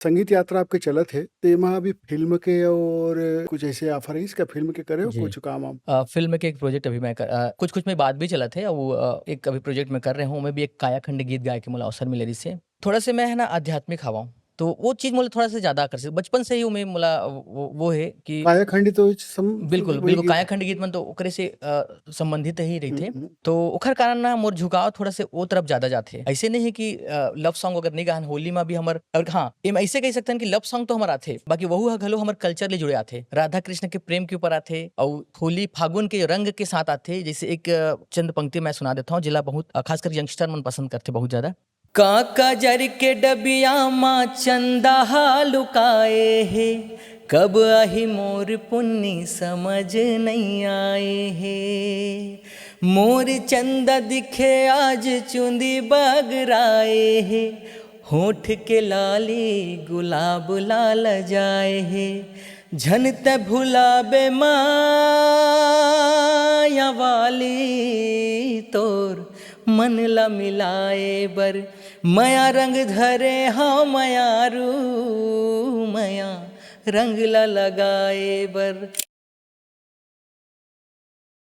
संगीत यात्रा आपके चलत हे तेमा अभी फ़िल्म के और कुछ ऐसे ऑफ़र है इसका फ़िल्म के करे हो जी। कुछ काम वाम? फ़िल्म के एक प्रोजेक्ट अभी मैं कुछ-कुछ में बात भी चलत है वो एक अभी प्रोजेक्ट मैं कर रहा हूँ, मैं भी एक कायाखंड गीत गाए के मोला अवसर मिले रहिसे। थोड़ा-से मैं है ना आध्यात्मिक हवं, तो वो चीज़ मोला थोड़ा-सा ज़्यादा आकर्षित बचपन से ही मैं मोला वो है कि कायाखंडी तो बिल्कुल, वही बिल्कुल, गीत कायाखंड गीत मन तो ओकरे से संबंधित ही हुँ, रहिथे। हुँ। तो ओखर कारण ना मोर झुकाव थोड़ा-से ओ तरफ ज़्यादा जाथे। ऐसे नहीं है कि लव सॉन्ग अगर नहीं गाहन होली में भी हमर और हाँ, एम ऐसे कह सकथन कि लव सॉन्ग तो हमर आथे, बाकी वहू ह घलो हमर कल्चर ले जुड़े आथे। राधा कृष्ण के प्रेम के ऊपर आथे अउ होली फागुन के रंग के साथ आथे। जैसे एक चंद पंक्ति मैं सुना देता हूँ, जेला बहुत खासकर यंगस्टर मन पसंद करथे बहुत ज़्यादा। काका जर के डबिया माँ चंदा लुकाए हे, कब आही मोर पुन्नी समझ नहीं आए हे। मोर चंदा दिखे आज चुंदी बगराए हे, होठ के लाली गुलाब लाल जाए हे। झन त भुलाबे माया वाली तोर मन ला मिलाए बर, मया रंग धरे हाँ मयारू मया रंग ला लगाए बर।